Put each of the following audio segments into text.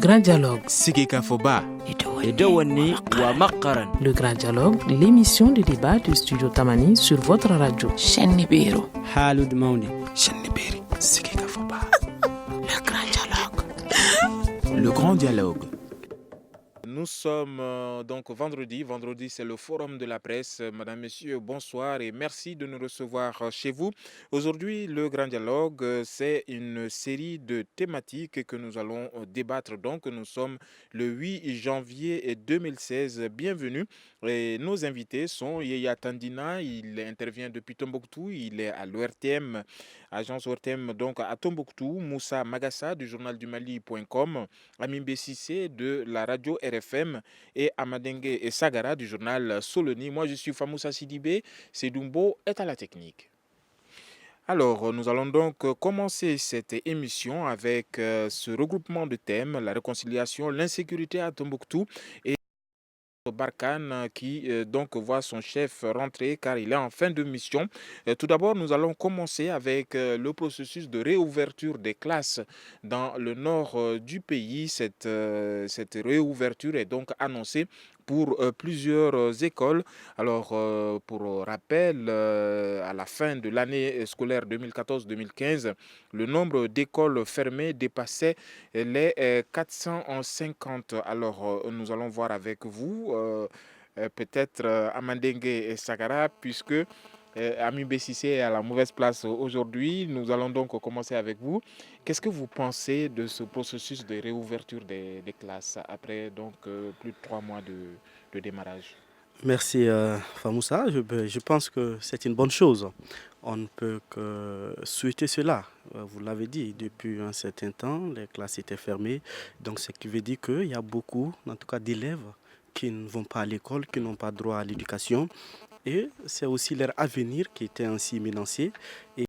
Grand Dialogue. Sigika Foba. Edouani wa Makaran. Le Grand Dialogue, l'émission de débat du Studio Tamani sur votre radio. Chennibiru. Halud Mauni. Chennibiru. Sigika Foba. Le Grand Dialogue. Le Grand Dialogue. Nous sommes donc vendredi. Vendredi, c'est le forum de la presse. Madame, Messieurs, bonsoir et merci de nous recevoir chez vous. Aujourd'hui, le Grand Dialogue, c'est une série de thématiques que nous allons débattre. Donc, nous sommes le 8 janvier 2016. Bienvenue. Et nos invités sont Yaya Tandina, il intervient depuis Tombouctou, il est à l'ORTM, agence ORTM donc à Tombouctou, Moussa Magassa du journal du Mali.com, Amimbe Sissé de la radio RFM et Amadengue et Sagara du journal Soloni. Moi je suis Famoussa Sidibé, Sedumbo est à la technique. Alors, nous allons donc commencer cette émission avec ce regroupement de thèmes, la réconciliation, l'insécurité à Tombouctou et Barkhane qui donc voit son chef rentrer car il est en fin de mission. Tout d'abord, nous allons commencer avec le processus de réouverture des classes dans le nord du pays. Cette réouverture est donc annoncée pour plusieurs écoles. Alors, pour rappel, à la fin de l'année scolaire 2014-2015, le nombre d'écoles fermées dépassait les 450. Alors, nous allons voir avec vous, peut-être Amandengue et Sagara, puisque Ami Bessissé est à la mauvaise place aujourd'hui. Nous allons donc commencer avec vous. Qu'est-ce que vous pensez de ce processus de réouverture des classes après donc plus de 3 mois de démarrage? Merci Famoussa. Je pense que c'est une bonne chose. On ne peut que souhaiter cela. Vous l'avez dit, depuis un certain temps, les classes étaient fermées. Donc, ce qui veut dire qu'il y a beaucoup, en tout cas, d'élèves qui ne vont pas à l'école, qui n'ont pas droit à l'éducation. Et c'est aussi leur avenir qui était ainsi menacé. Et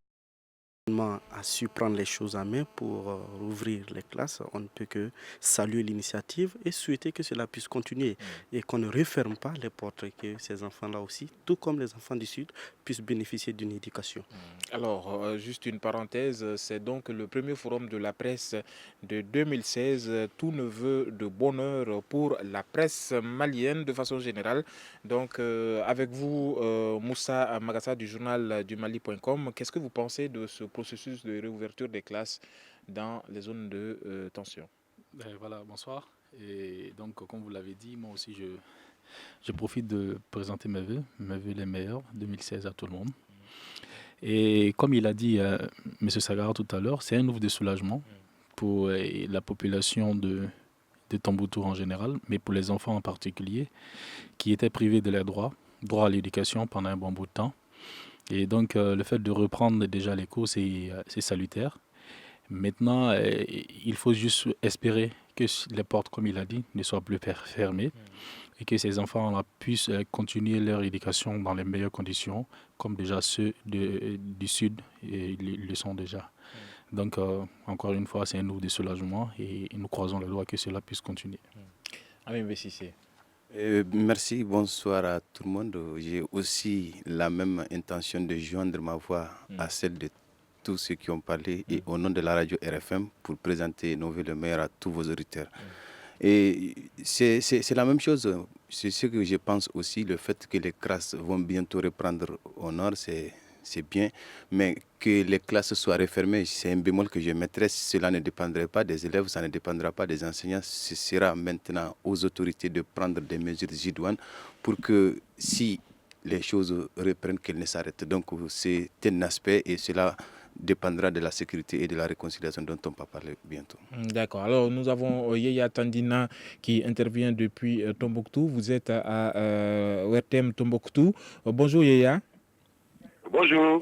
a su prendre les choses en main pour rouvrir les classes. On ne peut que saluer l'initiative et souhaiter que cela puisse continuer et qu'on ne referme pas les portes et que ces enfants-là aussi, tout comme les enfants du Sud, puissent bénéficier d'une éducation. Alors, juste une parenthèse, c'est donc le premier forum de la presse de 2016. Tout ne veut de bonheur pour la presse malienne de façon générale. Donc, avec vous, Moussa Magassa du journal du Mali.com, qu'est-ce que vous pensez de ce processus de réouverture des classes dans les zones de tension? Voilà, bonsoir. Et donc, comme vous l'avez dit, moi aussi, je profite de présenter mes vœux les meilleurs, 2016 à tout le monde. Et comme il a dit M. Sagara tout à l'heure, c'est un ouf de soulagement pour la population de Tombouctou en général, mais pour les enfants en particulier, qui étaient privés de leurs droit à l'éducation pendant un bon bout de temps. Et donc, le fait de reprendre déjà les cours, c'est salutaire. Maintenant, il faut juste espérer que les portes, comme il a dit, ne soient plus fermées et que ces enfants puissent continuer leur éducation dans les meilleures conditions, comme déjà ceux du Sud le sont déjà. Donc, encore une fois, c'est un ouf de soulagement et nous croisons les doigts que cela puisse continuer. Amimbe Sissé. Merci, bonsoir à tout le monde. J'ai aussi la même intention de joindre ma voix à celle de tous ceux qui ont parlé et au nom de la radio RFM pour présenter nos vœux le meilleur à tous vos auditeurs. Et c'est la même chose, c'est ce que je pense aussi, le fait que les classes vont bientôt reprendre au nord, c'est bien, mais que les classes soient refermées, c'est un bémol que je mettrais. Cela ne dépendrait pas des élèves, ça ne dépendra pas des enseignants. Ce sera maintenant aux autorités de prendre des mesures idoines pour que si les choses reprennent, qu'elles ne s'arrêtent. Donc c'est un aspect et cela dépendra de la sécurité et de la réconciliation dont on va parler bientôt. D'accord. Alors, nous avons Yaya Tandina qui intervient depuis Tombouctou. Vous êtes à ORTM Tombouctou. Bonjour Yaya. Bonjour.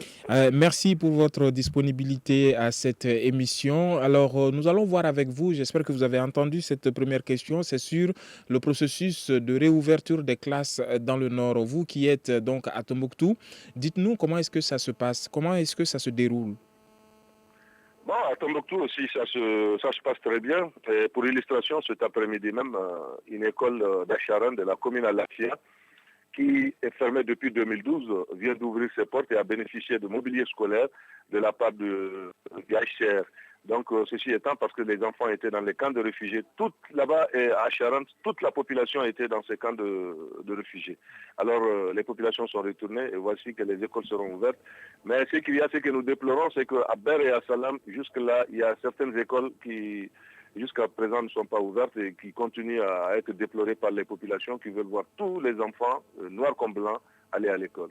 Merci pour votre disponibilité à cette émission. Alors, nous allons voir avec vous, j'espère que vous avez entendu cette première question, c'est sur le processus de réouverture des classes dans le Nord. Vous qui êtes donc à Tombouctou, dites-nous comment est-ce que ça se passe, comment est-ce que ça se déroule? Bon, à Tombouctou aussi, ça se passe très bien. Et pour illustration, cet après-midi même, une école d'Acharan de la commune Alafia, qui est fermée depuis 2012, vient d'ouvrir ses portes et a bénéficié de mobilier scolaire de la part du HCR. Donc, ceci étant parce que les enfants étaient dans les camps de réfugiés. Là-bas, à Charente, toute la population était dans ces camps de réfugiés. Alors, les populations sont retournées et voici que les écoles seront ouvertes. Mais ce qu'il y a, ce que nous déplorons, c'est qu'à Ber et à Salam, jusque-là, il y a certaines écoles qui, jusqu'à présent, ne sont pas ouvertes et qui continuent à être déplorées par les populations qui veulent voir tous les enfants, noirs comme blancs, aller à l'école.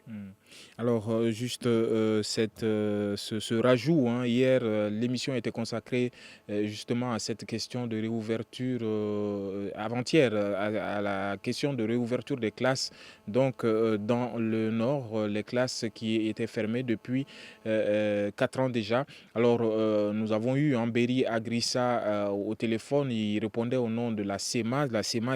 Alors, juste ce rajout, hein, hier, l'émission était consacrée justement à cette question de réouverture, avant-hier, à la question de réouverture des classes. Donc, dans le nord, les classes qui étaient fermées depuis 4 ans déjà. Alors, nous avons eu Amberi Agrissa au téléphone, il répondait au nom de la SEMA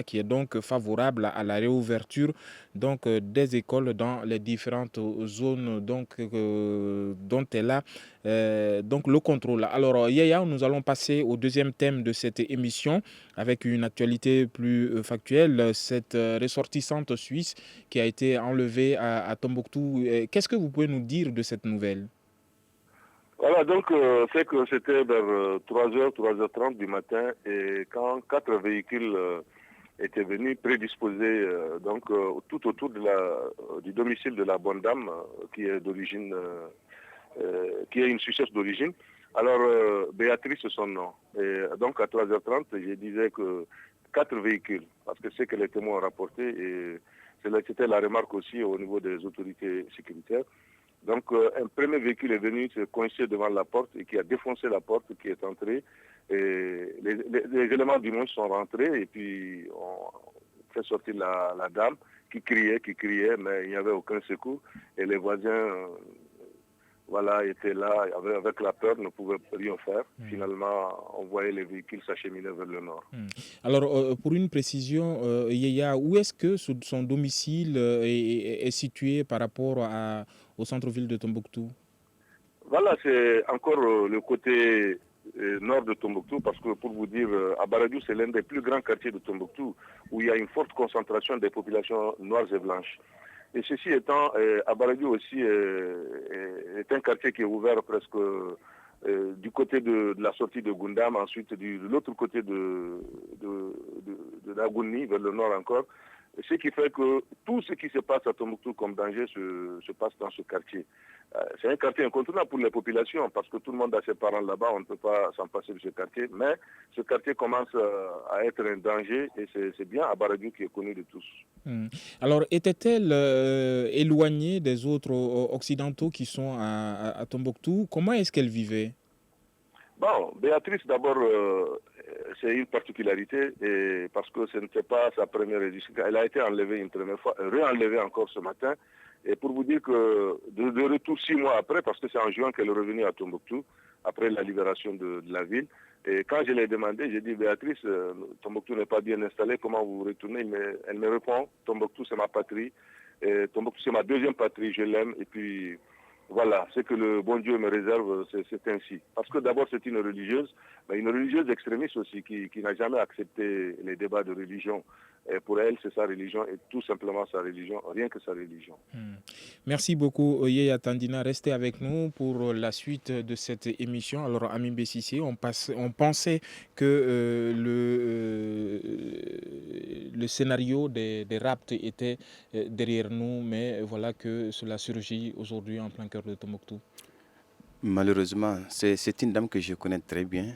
qui est donc favorable à la réouverture donc, des écoles dans les différentes zones donc, dont elle a donc le contrôle. Alors, Yaya, nous allons passer au deuxième thème de cette émission avec une actualité plus factuelle. Cette ressortissante suisse qui a été enlevée à Tombouctou. Qu'est-ce que vous pouvez nous dire de cette nouvelle? Voilà, donc c'est que c'était vers 3h, 3h30 du matin et quand 4 véhicules étaient venus prédisposés donc tout autour du domicile de la bonne dame qui est d'origine, qui est une Suissesse d'origine. Alors Béatrice c'est son nom. Et donc à 3h30, je disais que 4 véhicules, parce que c'est que les témoins ont rapporté et c'était la remarque aussi au niveau des autorités sécuritaires. Donc un premier véhicule est venu se coincer devant la porte et qui a défoncé la porte, qui est entré. Et les éléments du monde sont rentrés et puis on fait sortir la dame qui criait, mais il n'y avait aucun secours. Et les voisins voilà, étaient là, avec la peur, ne pouvaient rien faire. Finalement, on voyait les véhicules s'acheminer vers le nord. Alors, pour une précision, Yaya, où est-ce que son domicile est situé par rapport au centre-ville de Tombouctou? Voilà, c'est encore le côté nord de Tombouctou, parce que pour vous dire, Abaradiou, c'est l'un des plus grands quartiers de Tombouctou, où il y a une forte concentration des populations noires et blanches. Et ceci étant, Abaradiou aussi est un quartier qui est ouvert presque du côté de la sortie de Gundam, ensuite de l'autre côté de Dagouni, vers le nord encore. Ce qui fait que tout ce qui se passe à Tombouctou comme danger se passe dans ce quartier. C'est un quartier incontournable pour les populations parce que tout le monde a ses parents là-bas, on ne peut pas s'en passer de ce quartier. Mais ce quartier commence à être un danger et c'est bien Abaradiou qui est connu de tous. Alors, était-elle éloignée des autres occidentaux qui sont à Tombouctou? Comment est-ce qu'elle vivait? Bon, Béatrice, d'abord, c'est une particularité et parce que ce n'était pas sa première résidence. Elle a été enlevée une première fois, réenlevée encore ce matin. Et pour vous dire que de retour 6 mois après, parce que c'est en juin qu'elle est revenue à Tombouctou, après la libération de la ville. Et quand je l'ai demandé, j'ai dit, Béatrice, Tombouctou n'est pas bien installé, comment vous retournez? Mais elle me répond, Tombouctou c'est ma patrie, et Tombouctou c'est ma deuxième patrie, je l'aime. Et puis voilà, ce que le bon Dieu me réserve, c'est ainsi. Parce que d'abord c'est une religieuse extrémiste aussi, qui n'a jamais accepté les débats de religion. Et pour elle, c'est sa religion et tout simplement sa religion, rien que sa religion. Merci beaucoup, Yaya Tandina. Restez avec nous pour la suite de cette émission. Alors, Amin Bessissé, on pensait que le scénario des rapts était derrière nous, mais voilà que cela surgit aujourd'hui en plein cœur de Tombouctou. Malheureusement, c'est une dame que je connais très bien,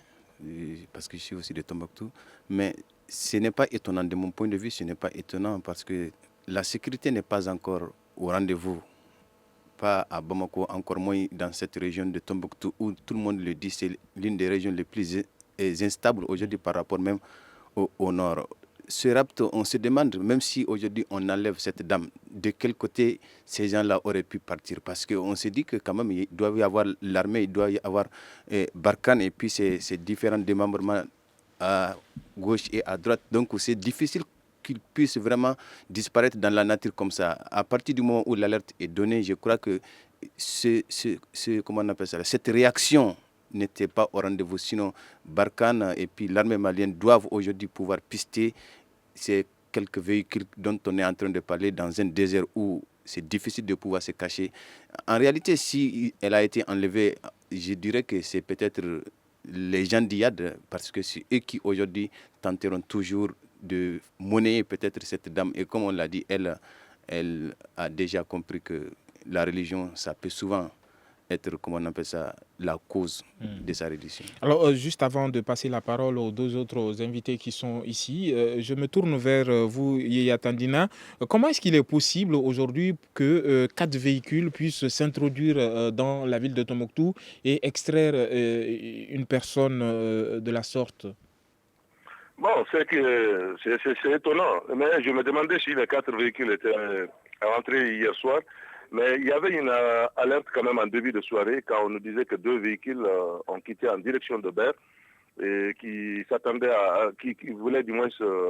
parce que je suis aussi de Tombouctou, mais ce n'est pas étonnant, de mon point de vue, ce n'est pas étonnant parce que la sécurité n'est pas encore au rendez-vous, pas à Bamako, encore moins dans cette région de Tombouctou où tout le monde le dit, c'est l'une des régions les plus instables aujourd'hui par rapport même au nord. Ce rapt, on se demande, même si aujourd'hui on enlève cette dame, de quel côté ces gens-là auraient pu partir? Parce qu'on se dit que quand même il doit y avoir l'armée, il doit y avoir Barkhane et puis ces différents démembrements à gauche et à droite. Donc c'est difficile qu'ils puissent vraiment disparaître dans la nature comme ça. À partir du moment où l'alerte est donnée, je crois que comment on appelle ça, cette réaction n'était pas au rendez-vous. Sinon, Barkhane et puis l'armée malienne doivent aujourd'hui pouvoir pister ces quelques véhicules dont on est en train de parler dans un désert où c'est difficile de pouvoir se cacher. En réalité, si elle a été enlevée, je dirais que c'est peut-être les gens d'IAD, parce que c'est eux qui aujourd'hui tenteront toujours de monnayer peut-être cette dame. Et comme on l'a dit, elle a déjà compris que la religion, ça peut souvent être, comment on appelle ça, la cause de sa reddition. Alors, juste avant de passer la parole aux deux autres invités qui sont ici, je me tourne vers vous, Yaya Tandina. Comment est-ce qu'il est possible aujourd'hui que 4 véhicules puissent s'introduire dans la ville de Tombouctou et extraire une personne de la sorte? Bon, c'est étonnant. Mais je me demandais si les 4 véhicules étaient rentrés hier soir. Mais il y avait une alerte quand même en début de soirée quand on nous disait que 2 véhicules ont quitté en direction de Berre et qui s'attendaient qui voulaient du moins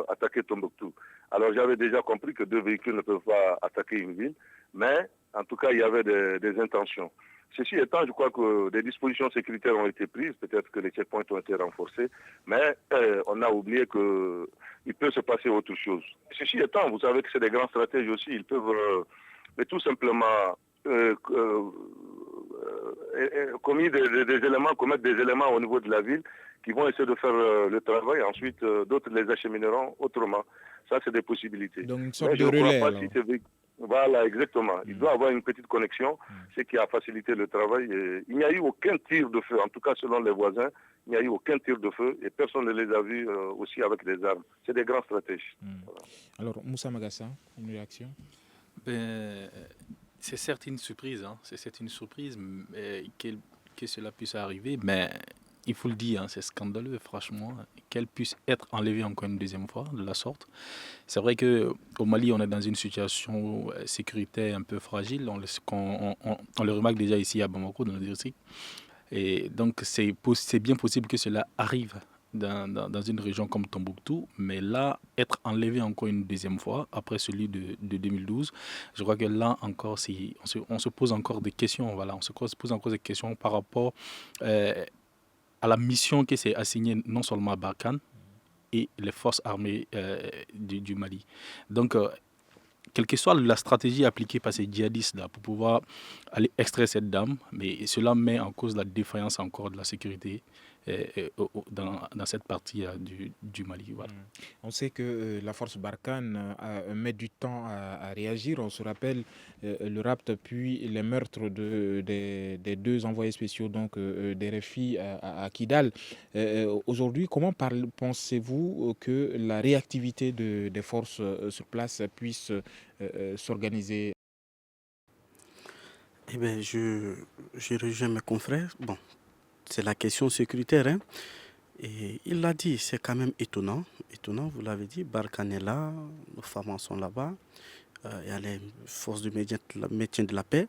attaquer Tombouctou. Alors j'avais déjà compris que 2 véhicules ne peuvent pas attaquer une ville, mais en tout cas il y avait des intentions. Ceci étant, je crois que des dispositions sécuritaires ont été prises, peut-être que les checkpoints ont été renforcés, mais on a oublié qu'il peut se passer autre chose. Ceci étant, vous savez que c'est des grands stratèges aussi, ils peuvent mais tout simplement commettre des éléments au niveau de la ville qui vont essayer de faire le travail. Ensuite, d'autres les achemineront autrement. Ça, c'est des possibilités. Donc, une sorte de relais. Voilà, exactement. Il doit avoir une petite connexion, ce qui a facilité le travail. Et il n'y a eu aucun tir de feu, en tout cas selon les voisins. Il n'y a eu aucun tir de feu et personne ne les a vus aussi avec des armes. C'est des grands stratèges. Voilà. Alors, Moussa Magassa, une réaction? C'est certes une surprise, c'est une surprise que cela puisse arriver, mais il faut le dire, c'est scandaleux, franchement, qu'elle puisse être enlevée encore une deuxième fois de la sorte. C'est vrai qu'au Mali, on est dans une situation sécuritaire un peu fragile, on le remarque déjà ici à Bamako, dans le district, et donc c'est bien possible que cela arrive dans une région comme Tombouctou, mais là, être enlevé encore une deuxième fois, après celui de 2012, je crois que là encore, on se pose encore des questions, voilà, on se pose encore des questions par rapport à la mission qui s'est assignée non seulement à Barkhane et les forces armées du Mali. Donc, quelle que soit la stratégie appliquée par ces djihadistes-là pour pouvoir aller extraire cette dame, mais cela met en cause la défaillance encore de la sécurité dans cette partie du Mali. Voilà. On sait que la force Barkhane met du temps à réagir. On se rappelle le rapt puis les meurtres des 2 envoyés spéciaux donc des RFI à Kidal. Aujourd'hui, comment pensez-vous que la réactivité des forces sur place puisse s'organiser? Eh bien, je rejoins mes confrères. Bon, c'est la question sécuritaire. Et il l'a dit, c'est quand même étonnant. Étonnant, vous l'avez dit, Barkhane est là, nos femmes sont là-bas, il y a les forces de maintien de la paix.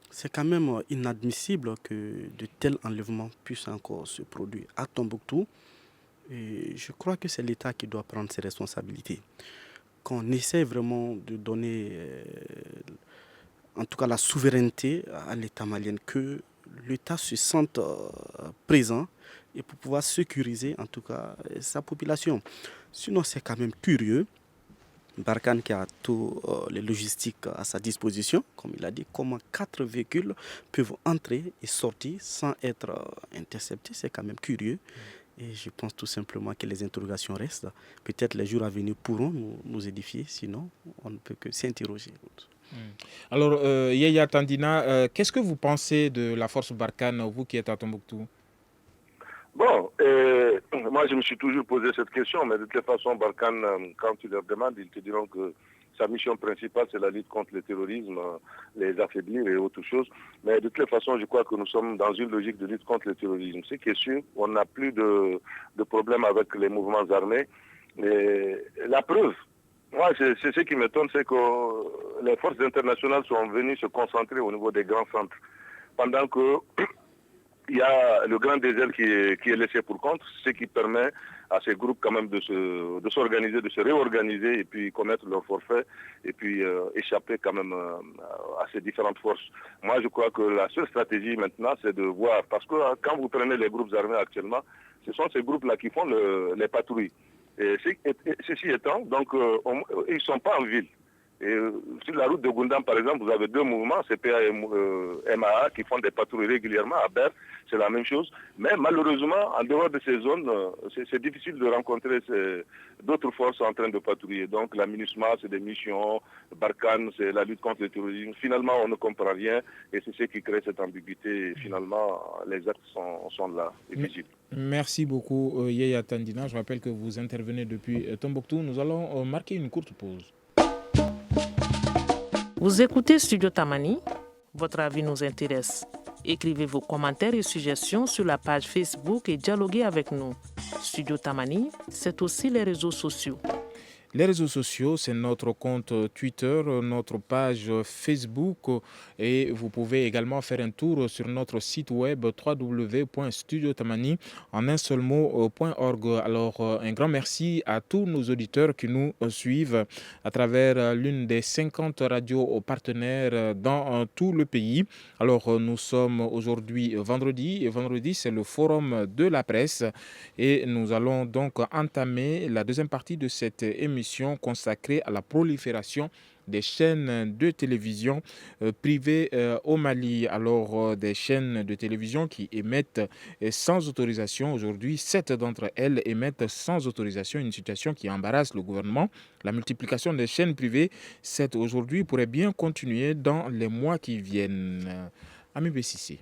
C'est quand même inadmissible que de tels enlèvements puissent encore se produire à Tombouctou. Et je crois que c'est l'État qui doit prendre ses responsabilités. Qu'on essaie vraiment de donner, en tout cas la souveraineté à l'État malien, que l'État se sente présent et pour pouvoir sécuriser en tout cas sa population. Sinon, c'est quand même curieux. Barkhane qui a tout les logistiques à sa disposition, comme il a dit, comment 4 véhicules peuvent entrer et sortir sans être interceptés, c'est quand même curieux. Et je pense tout simplement que les interrogations restent. Peut-être les jours à venir pourront nous édifier, sinon on ne peut que s'interroger. Alors, Yaya Tandina, qu'est-ce que vous pensez de la force Barkhane, vous qui êtes à Tombouctou? Bon, moi je me suis toujours posé cette question, mais de toute façon, Barkhane, quand tu leur demandes, ils te diront que sa mission principale, c'est la lutte contre le terrorisme, les affaiblir et autre chose. Mais de toute façon, je crois que nous sommes dans une logique de lutte contre le terrorisme. Ce qui est sûr, on n'a plus de problème avec les mouvements armés. Et la preuve, moi, c'est ce qui m'étonne, c'est que les forces internationales sont venues se concentrer au niveau des grands centres. Pendant que il y a le grand désert qui est laissé pour compte, ce qui permet à ces groupes quand même de s'organiser, de se réorganiser et puis commettre leur forfait et puis échapper quand même à ces différentes forces. Moi, je crois que la seule stratégie maintenant, c'est de voir, parce que quand vous prenez les groupes armés actuellement, ce sont ces groupes-là qui font les patrouilles. Et ceci étant, donc, ils ne sont pas en ville. Et sur la route de Goundam, par exemple, vous avez 2 mouvements, CPA et MAA, qui font des patrouilles régulièrement. À Berre, c'est la même chose. Mais malheureusement, en dehors de ces zones, c'est difficile de rencontrer d'autres forces en train de patrouiller. Donc la MINUSMA, c'est des missions, Barkhane, c'est la lutte contre le terrorisme. Finalement, on ne comprend rien et c'est ce qui crée cette ambiguïté. Et finalement, les actes sont là et visibles. Merci beaucoup, Yaya Tandina. Je rappelle que vous intervenez depuis Tombouctou. Nous allons marquer une courte pause. Vous écoutez Studio Tamani, votre avis nous intéresse. Écrivez vos commentaires et suggestions sur la page Facebook et dialoguez avec nous. Studio Tamani, c'est aussi les réseaux sociaux. Les réseaux sociaux, c'est notre compte Twitter, notre page Facebook et vous pouvez également faire un tour sur notre site web www.studiotamani en un seul mot.org. Alors, un grand merci à tous nos auditeurs qui nous suivent à travers l'une des 50 radios partenaires dans tout le pays. Alors, nous sommes aujourd'hui vendredi et vendredi, c'est le forum de la presse et nous allons donc entamer la deuxième partie de cette émission consacrée à la prolifération des chaînes de télévision privées au Mali. Alors, des chaînes de télévision qui émettent sans autorisation. Aujourd'hui, 7 d'entre elles émettent sans autorisation, une situation qui embarrasse le gouvernement. La multiplication des chaînes privées, cette aujourd'hui, pourrait bien continuer dans les mois qui viennent. Ami Bessissi.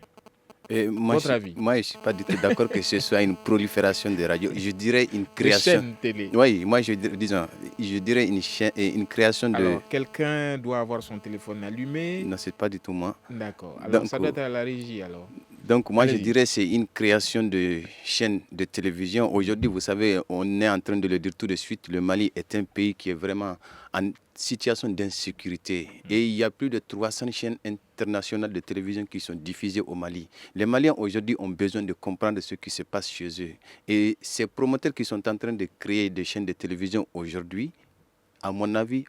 Votre avis? Moi, je ne suis pas du tout d'accord que ce soit une prolifération des radios. Je dirais une création. Des chaînes télé. Oui, moi, je dirais une création de. Alors, quelqu'un doit avoir son téléphone allumé. Non, ce n'est pas du tout moi. D'accord. Alors, Donc, ça doit être à la régie, alors. Donc, moi, Allez-y. je dirais que c'est une création de chaînes de télévision. Aujourd'hui, vous savez, on est en train de le dire tout de suite, le Mali est un pays qui est vraiment en situation d'insécurité. Et il y a plus de 300 chaînes internationales de télévision qui sont diffusées au Mali. Les Maliens, aujourd'hui, ont besoin de comprendre ce qui se passe chez eux. Et ces promoteurs qui sont en train de créer des chaînes de télévision aujourd'hui, à mon avis,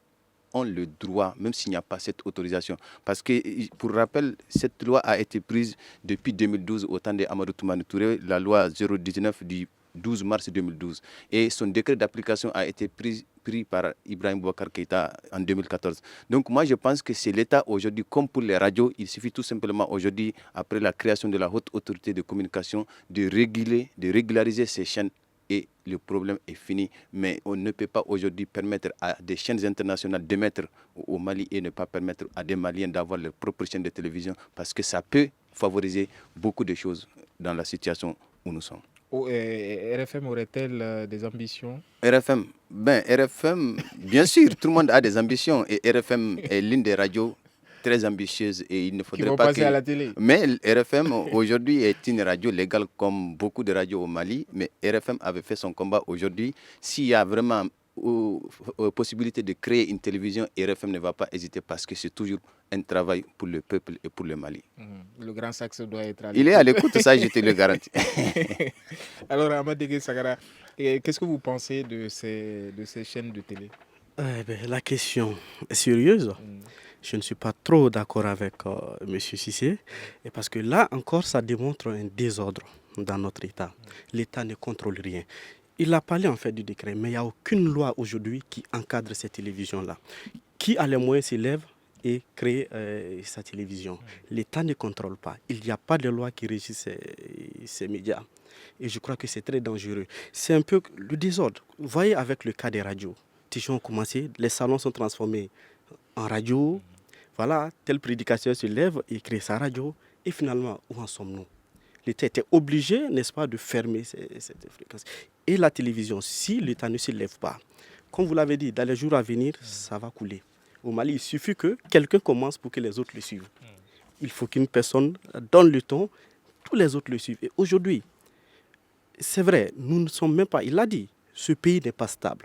ont le droit, même s'il n'y a pas cette autorisation. Parce que, pour rappel, cette loi a été prise depuis 2012 au temps de Amadou Toumani Touré, la loi 019 du 12 mars 2012. Et son décret d'application a été pris par Ibrahim Boubacar Keïta en 2014. Donc moi, je pense que c'est l'État aujourd'hui, comme pour les radios, il suffit tout simplement aujourd'hui, après la création de la haute autorité de communication, de régulariser ces chaînes. Et le problème est fini. Mais on ne peut pas aujourd'hui permettre à des chaînes internationales d'émettre au Mali et ne pas permettre à des Maliens d'avoir leur propre chaîne de télévision parce que ça peut favoriser beaucoup de choses dans la situation où nous sommes. RFM aurait-elle des ambitions? RFM, bien sûr, tout le monde a des ambitions et RFM est l'une des radios très ambitieuse et il ne faudrait pas passer à la télé. Mais RFM aujourd'hui est une radio légale comme beaucoup de radios au Mali, mais RFM avait fait son combat aujourd'hui. S'il y a vraiment possibilité de créer une télévision, RFM ne va pas hésiter parce que c'est toujours un travail pour le peuple et pour le Mali. Le grand Saxe doit être à l'écoute. Il est à l'écoute, ça je te le garantis. Alors Amadé Sagara, qu'est-ce que vous pensez de ces chaînes de télé? La question est sérieuse. Je ne suis pas trop d'accord avec M. Cissé, et parce que là encore, ça démontre un désordre dans notre État. L'État ne contrôle rien. Il a parlé en fait du décret, mais il n'y a aucune loi aujourd'hui qui encadre cette télévision-là. Qui a les moyens s'élève et crée sa télévision. L'État ne contrôle pas. Il n'y a pas de loi qui régisse ces médias. Et je crois que c'est très dangereux. C'est un peu le désordre. Vous voyez avec le cas des radios. Les gens ont commencé, les salons sont transformés en radio. Voilà, tel prédicateur se lève et crée sa radio. Et finalement, où en sommes-nous? L'État était obligé, n'est-ce pas, de fermer cette fréquence. Et la télévision, si l'État ne se lève pas, comme vous l'avez dit, dans les jours à venir, ça va couler. Au Mali, il suffit que quelqu'un commence pour que les autres le suivent. Il faut qu'une personne donne le ton, tous les autres le suivent. Et aujourd'hui, c'est vrai, nous ne sommes même pas, il l'a dit, ce pays n'est pas stable.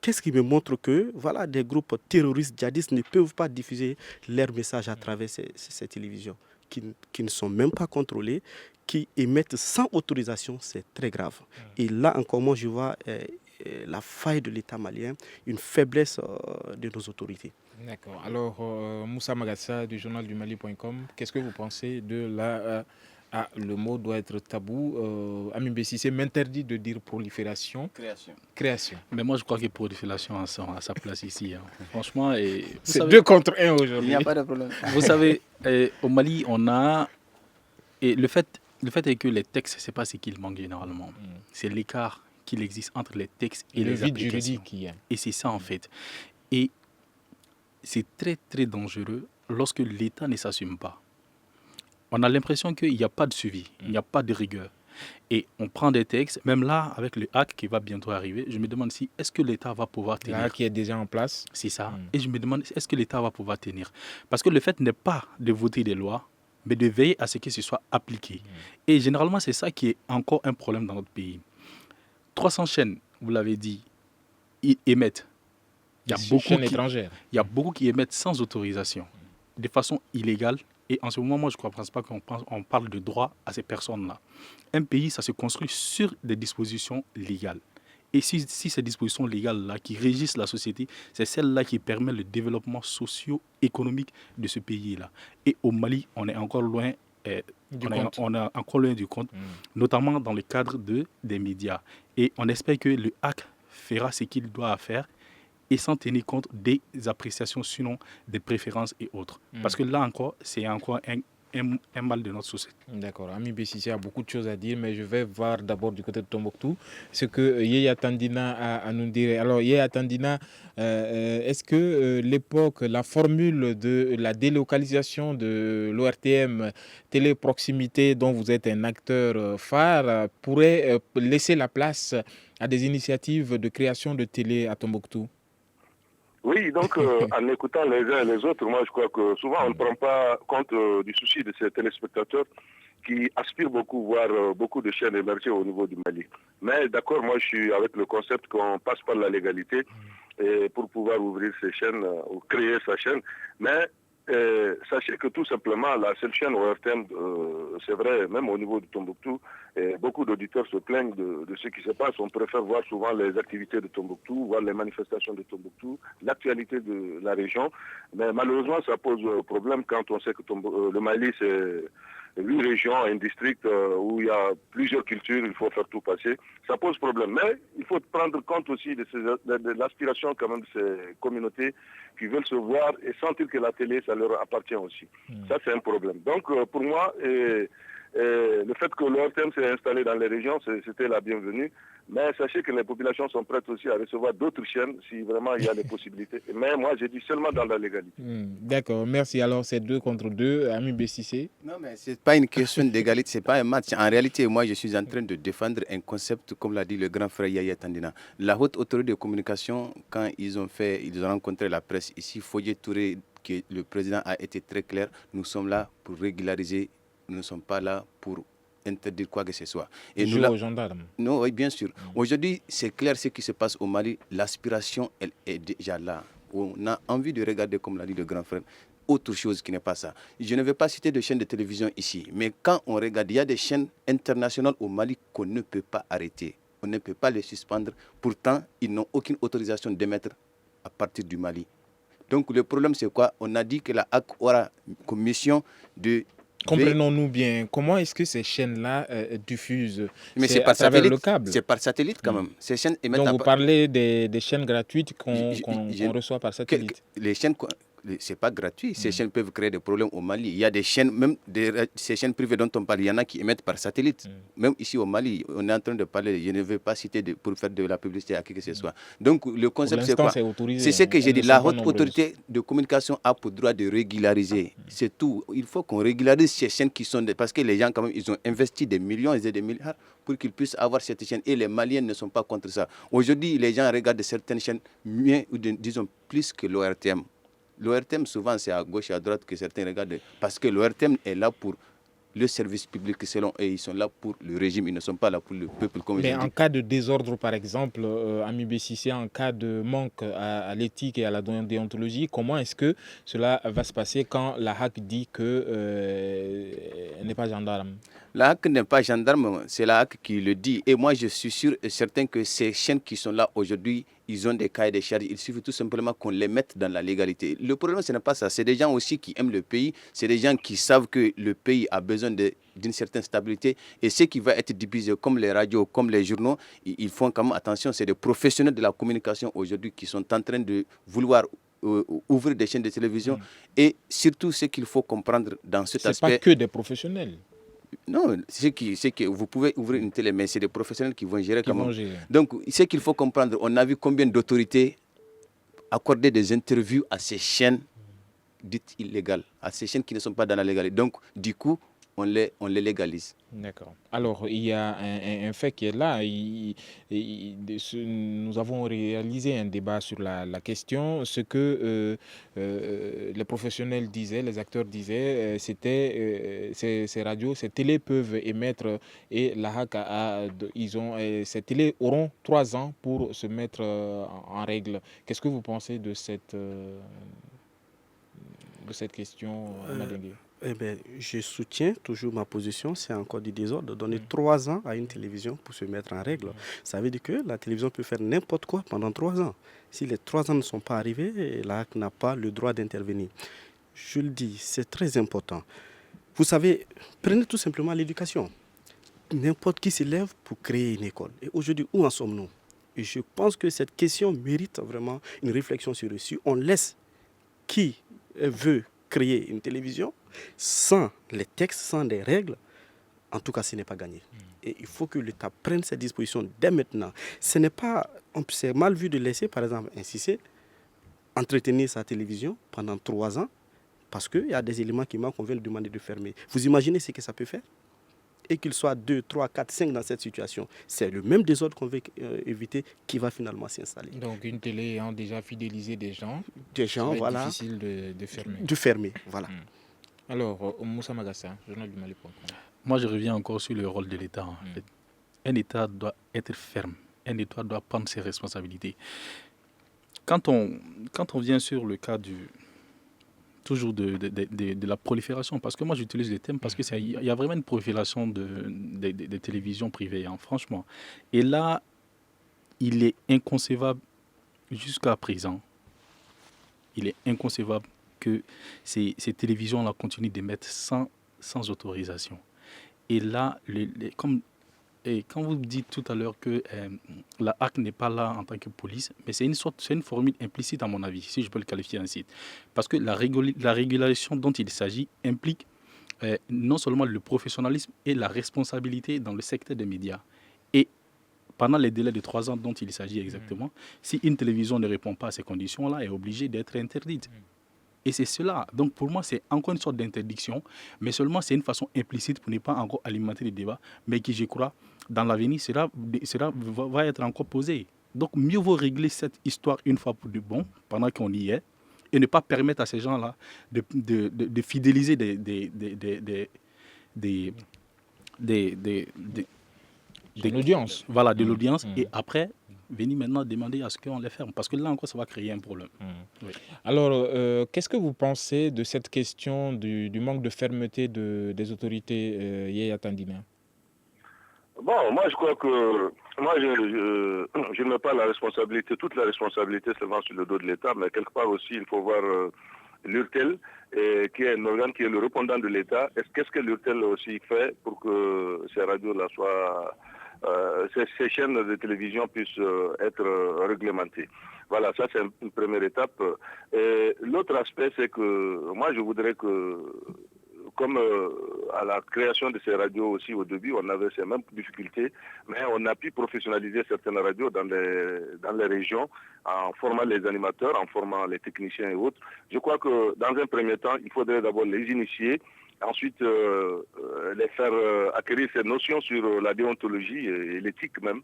Qu'est-ce qui me montre que voilà, des groupes terroristes djihadistes ne peuvent pas diffuser leurs messages à travers ces télévisions qui ne sont même pas contrôlées, qui émettent sans autorisation, c'est très grave. Et là encore, moi, je vois la faille de l'État malien, une faiblesse de nos autorités. D'accord. Alors, Moussa Magassa du journal du Mali.com, qu'est-ce que vous pensez de la Ah, le mot doit être tabou. Ami Bessissé m'interdit de dire prolifération. Création. Mais moi, je crois que prolifération a sa place ici. Hein. Franchement, et c'est savez, 2 contre 1 aujourd'hui. Il n'y a pas de problème. Vous savez, au Mali, on a... Et le fait est que les textes, ce n'est pas ce qu'il manque généralement. C'est l'écart qu'il existe entre les textes et les vide applications. Juridique qu'il y a. Et c'est ça, en fait. Et c'est très, très dangereux lorsque l'État ne s'assume pas. On a l'impression qu'il n'y a pas de suivi, il n'y a pas de rigueur. Et on prend des textes, même là, avec le hack qui va bientôt arriver, je me demande si est-ce que l'État va pouvoir tenir. Le hack qui est déjà en place. C'est ça. Et je me demande est-ce que l'État va pouvoir tenir. Parce que le fait n'est pas de voter des lois, mais de veiller à ce que ce soit appliqué. Et généralement, c'est ça qui est encore un problème dans notre pays. 300 chaînes, vous l'avez dit, émettent. Il y a beaucoup qui émettent sans autorisation, de façon illégale. Et en ce moment, moi, je ne pense pas qu'on parle de droit à ces personnes-là. Un pays, ça se construit sur des dispositions légales. Et si ces dispositions légales-là qui régissent la société, c'est celles-là qui permettent le développement socio-économique de ce pays-là. Et au Mali, on est encore loin, du compte, notamment dans le cadre des médias. Et on espère que le hack fera ce qu'il doit faire et sans tenir compte des appréciations, sinon des préférences et autres. Parce que là encore, c'est encore un mal de notre société. D'accord. Ami Bessissé a beaucoup de choses à dire, mais je vais voir d'abord du côté de Tombouctou ce que Yaya Tandina a à nous dire. Alors, Yaya Tandina, est-ce que l'époque, la formule de la délocalisation de l'ORTM téléproximité, dont vous êtes un acteur phare, pourrait laisser la place à des initiatives de création de télé à Tombouctou? Oui, donc en écoutant les uns et les autres, moi je crois que souvent on ne prend pas compte du souci de ces téléspectateurs qui aspirent beaucoup voir beaucoup de chaînes émerger au niveau du Mali. Mais d'accord, moi je suis avec le concept qu'on passe par la légalité et pour pouvoir ouvrir ces chaînes ou créer sa chaîne. Mais sachez que tout simplement, la seule chaîne ORTM, c'est vrai, même au niveau de Tombouctou, beaucoup d'auditeurs se plaignent de ce qui se passe. On préfère voir souvent les activités de Tombouctou, voir les manifestations de Tombouctou, l'actualité de la région. Mais malheureusement, ça pose problème quand on sait que le Mali, c'est 8 régions, un district où il y a plusieurs cultures, il faut faire tout passer. Ça pose problème. Mais il faut prendre compte aussi de l'aspiration quand même de ces communautés qui veulent se voir et sentir que la télé, ça leur appartient aussi. Ça, c'est un problème. Donc, pour moi, le fait que l'ORTM s'est installé dans les régions, c'était la bienvenue. Mais sachez que les populations sont prêtes aussi à recevoir d'autres chaînes si vraiment il y a des possibilités. Mais moi, j'ai dit seulement dans la légalité. D'accord, merci. Alors, c'est 2 contre 2. Ami Bessissé. Non, mais ce n'est pas une question d'égalité, ce n'est pas un match. En réalité, moi, je suis en train de défendre un concept, comme l'a dit le grand frère Yaya Tandina. La haute autorité de communication, quand ils ont rencontré la presse ici, Foye Touré, que le président a été très clair, nous sommes là pour régulariser, nous ne sommes pas là pour interdire quoi que ce soit. Et nous aux gendarmes. Non, oui, bien sûr. Aujourd'hui, c'est clair ce qui se passe au Mali. L'aspiration, elle est déjà là. On a envie de regarder, comme l'a dit le grand frère, autre chose qui n'est pas ça. Je ne vais pas citer de chaînes de télévision ici, mais quand on regarde, il y a des chaînes internationales au Mali qu'on ne peut pas arrêter. On ne peut pas les suspendre. Pourtant, ils n'ont aucune autorisation d'émettre à partir du Mali. Donc le problème, c'est quoi? On a dit que la HAC aura comme mission de... Comprenons-nous bien, comment est-ce que ces chaînes-là diffusent? Mais c'est par satellite. Le câble. C'est par satellite quand même. Ces chaînes émettent. Donc vous parlez des chaînes gratuites qu'on reçoit par satellite. Les chaînes, c'est pas gratuit. Ces chaînes peuvent créer des problèmes au Mali. Il y a des chaînes, même ces chaînes privées dont on parle, il y en a qui émettent par satellite. Même ici au Mali, on est en train de parler, je ne vais pas citer pour faire de la publicité à qui que ce soit. Donc le concept, c'est quoi? C'est ce que j'ai dit. La haute autorité de communication a pour droit de régulariser. C'est tout. Il faut qu'on régularise ces chaînes qui sont... Parce que les gens, quand même, ils ont investi des millions et des milliards pour qu'ils puissent avoir cette chaîne. Et les Maliens ne sont pas contre ça. Aujourd'hui, les gens regardent certaines chaînes mieux, ou disons plus que l'ORTM. L'ORTM, souvent, c'est à gauche et à droite que certains regardent. Parce que l'ORTM est là pour le service public selon eux. Ils sont là pour le régime. Ils ne sont pas là pour le peuple. Comme mais en cas de désordre, par exemple, Ami Bessissé, en cas de manque à l'éthique et à la déontologie, comment est-ce que cela va se passer quand la HAC dit qu'elle n'est pas gendarme? La HAC n'est pas gendarme, c'est la HAC qui le dit. Et moi, je suis sûr et certain que ces chaînes qui sont là aujourd'hui, ils ont des cahiers de charges. Il suffit tout simplement qu'on les mette dans la légalité. Le problème, ce n'est pas ça. C'est des gens aussi qui aiment le pays. C'est des gens qui savent que le pays a besoin d'une certaine stabilité. Et ce qui va être diffusé, comme les radios, comme les journaux, ils font quand même attention. C'est des professionnels de la communication aujourd'hui qui sont en train de vouloir ouvrir des chaînes de télévision. Et surtout, ce qu'il faut comprendre dans cet aspect... Ce n'est pas que des professionnels. Non, c'est que vous pouvez ouvrir une télé, mais c'est des professionnels qui vont gérer comment. Donc, ce qu'il faut comprendre, on a vu combien d'autorités accorder des interviews à ces chaînes dites illégales, à ces chaînes qui ne sont pas dans la légalité. Donc, du coup, on les légalise. D'accord. Alors, il y a un fait qui est là. Nous avons réalisé un débat sur la question. Ce que les professionnels disaient, les acteurs disaient, c'était ces radios, ces télés peuvent émettre et la HAC ces télés auront 3 ans pour se mettre en règle. Qu'est-ce que vous pensez de cette question, Madengue? Eh bien, je soutiens toujours ma position, c'est encore du désordre. Donner 3 ans à une télévision pour se mettre en règle. Ça veut dire que la télévision peut faire n'importe quoi pendant 3 ans. Si les 3 ans ne sont pas arrivés, la HAC n'a pas le droit d'intervenir. Je le dis, c'est très important. Vous savez, prenez tout simplement l'éducation. N'importe qui se lève pour créer une école. Et aujourd'hui, où en sommes-nous? Et je pense que cette question mérite vraiment une réflexion sur dessus. On laisse qui veut créer une télévision sans les textes, sans des règles. En tout cas, ce n'est pas gagné. Et il faut que l'État prenne ses dispositions dès maintenant. C'est mal vu de laisser, par exemple, un Cissé entretenir sa télévision pendant 3 ans parce qu'il y a des éléments qui manquent, on vient lui demander de fermer. Vous imaginez ce que ça peut faire? Et qu'il soit 2, 3, 4, 5 dans cette situation, c'est le même désordre qu'on veut éviter qui va finalement s'installer. Donc une télé ayant déjà fidélisé des gens, voilà, difficile de fermer. De fermer, voilà. Alors, Moussa Magassa, journal du Mali.com. Moi, je reviens encore sur le rôle de l'État. En fait. Un État doit être ferme. Un État doit prendre ses responsabilités. Quand on vient sur le cas toujours de la prolifération, parce que moi j'utilise le thème parce que il y a vraiment une prolifération de télévisions privées, hein, franchement. Et là, il est inconcevable jusqu'à présent. Il est inconcevable que ces télévisions-là continuent d'émettre sans autorisation. Et là, quand vous dites tout à l'heure que la HAC n'est pas là en tant que police, mais c'est une formule implicite à mon avis, si je peux le qualifier ainsi. Parce que la régulation dont il s'agit implique non seulement le professionnalisme et la responsabilité dans le secteur des médias. Et pendant les délais de 3 ans dont il s'agit exactement, si une télévision ne répond pas à ces conditions-là, elle est obligée d'être interdite. Et c'est cela. Donc pour moi, c'est encore une sorte d'interdiction, mais seulement c'est une façon implicite pour ne pas encore alimenter les débats, mais qui, je crois, dans l'avenir, va être encore posé. Donc mieux vaut régler cette histoire une fois pour de bon, pendant qu'on y est, et ne pas permettre à ces gens-là de fidéliser l'audience. Voilà, de l'audience, et après venir maintenant demander à ce qu'on les ferme, parce que là encore, ça va créer un problème. Oui. Alors, qu'est-ce que vous pensez de cette question du manque de fermeté des autorités, Yaya Tandina? Bon, moi je crois que je ne mets pas la responsabilité, toute la responsabilité seulement sur le dos de l'État, mais quelque part aussi il faut voir l'URTEL, qui est un organe qui est le répondant de l'État. Qu'est-ce que l'URTEL aussi fait pour que ces radios-là soient... ces chaînes de télévision puissent être réglementées. Voilà, ça c'est une première étape. L'autre aspect, c'est que moi je voudrais que, comme à la création de ces radios aussi au début, on avait ces mêmes difficultés, mais on a pu professionnaliser certaines radios dans les régions en formant les animateurs, en formant les techniciens et autres. Je crois que dans un premier temps, il faudrait d'abord les initier, ensuite les faire acquérir ces notions sur la déontologie et l'éthique même,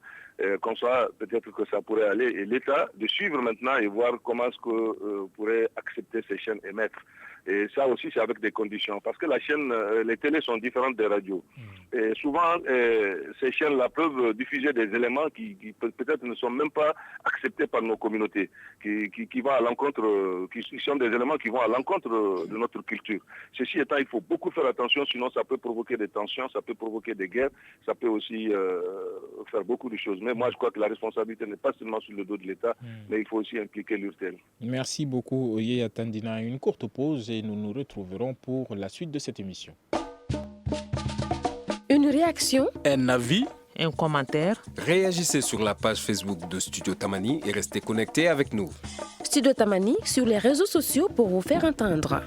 comme ça peut-être que ça pourrait aller, et l'État de suivre maintenant et voir comment est-ce que pourrait accepter ces chaînes émettre. Et ça aussi, c'est avec des conditions. Parce que les télés sont différentes des radios. Et souvent, ces chaînes-là peuvent diffuser des éléments qui peut-être ne sont même pas acceptés par nos communautés, qui vont à l'encontre, qui sont des éléments qui vont à l'encontre de notre culture. Ceci étant, il faut beaucoup faire attention, sinon ça peut provoquer des tensions, ça peut provoquer des guerres, ça peut aussi faire beaucoup de choses. Mais moi, je crois que la responsabilité n'est pas seulement sur le dos de l'État, mais il faut aussi impliquer l'URTEL. Merci beaucoup, Yaya Tandina. Une courte pause et nous nous retrouverons pour la suite de cette émission. Une réaction, Un avis? Un commentaire? Réagissez sur la page Facebook de Studio Tamani et restez connectés avec nous. Studio Tamani sur les réseaux sociaux pour vous faire entendre.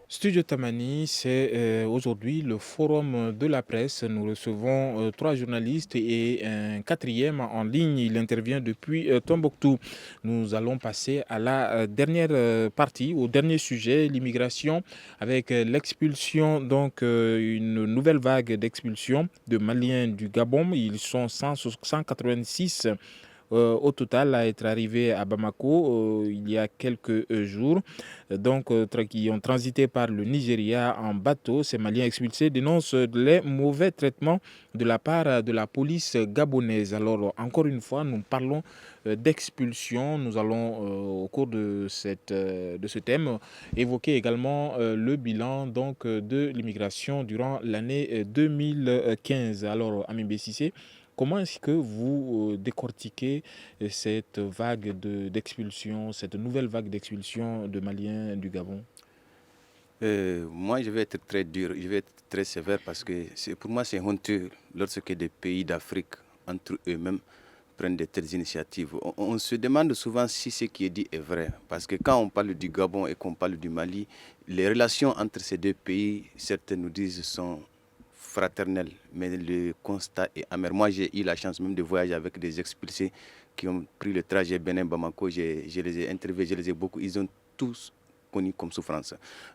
Studio Tamani, c'est aujourd'hui le forum de la presse. Nous recevons 3 journalistes et un 4e en ligne. Il intervient depuis Tombouctou. Nous allons passer à la dernière partie, au dernier sujet, l'immigration, avec l'expulsion, donc une nouvelle vague d'expulsion de Maliens du Gabon. Ils sont 186 au total à être arrivés à Bamako il y a quelques jours, donc qui ont transité par le Nigeria en bateau. Ces Maliens expulsés dénoncent les mauvais traitements de la part de la police gabonaise. Alors encore une fois, nous parlons d'expulsion. Nous allons au cours de ce thème évoquer également le bilan donc de l'immigration durant l'année 2015. Alors Amin Bessissé, comment est-ce que vous décortiquez cette vague d'expulsion, cette nouvelle vague d'expulsion de Maliens du Gabon? Moi, je vais être très dur, je vais être très sévère parce que pour moi, c'est honteux lorsque des pays d'Afrique, entre eux-mêmes, prennent de telles initiatives. On se demande souvent si ce qui est dit est vrai. Parce que quand on parle du Gabon et qu'on parle du Mali, les relations entre ces deux pays, certains nous disent, sont fraternel, mais le constat est amer. Moi, j'ai eu la chance même de voyager avec des expulsés qui ont pris le trajet Bénin-Bamako. Je les ai interviewés, je les ai beaucoup. Ils ont tous connu comme souffrance.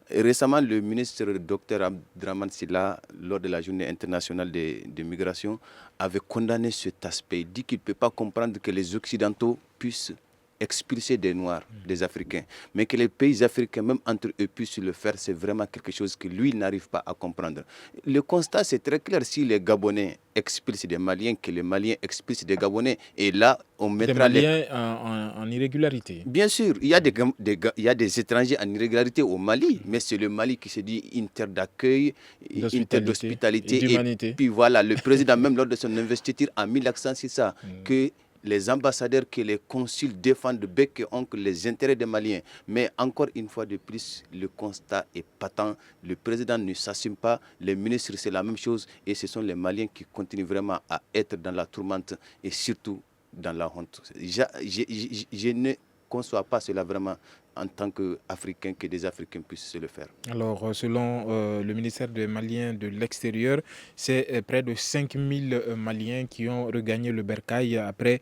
Et récemment, le ministre Dr Abdraman Silla, lors de la journée internationale de migration, avait condamné cet aspect. Il dit qu'il ne peut pas comprendre que les Occidentaux puissent expulser des Noirs, des Africains. Mais que les pays africains, même entre eux, puissent le faire, c'est vraiment quelque chose que lui n'arrive pas à comprendre. Le constat, c'est très clair. Si les Gabonais expulsent des Maliens, que les Maliens expulsent des Gabonais, et là, on mettra des Maliens en irrégularité. Bien sûr, il y a des étrangers en irrégularité au Mali, mais c'est le Mali qui se dit une terre d'accueil, une terre d'hospitalité. Et puis voilà, le président, même lors de son investiture, a mis l'accent sur ça, que les ambassadeurs, que les consuls défendent bec et oncle les intérêts des Maliens. Mais encore une fois de plus, le constat est patent. Le président ne s'assume pas, les ministres, c'est la même chose. Et ce sont les Maliens qui continuent vraiment à être dans la tourmente et surtout dans la honte. Je ne conçois pas cela vraiment en tant qu'Africain, que des Africains puissent se le faire. Alors, selon le ministère des Maliens de l'extérieur, c'est près de 5000 Maliens qui ont regagné le bercail après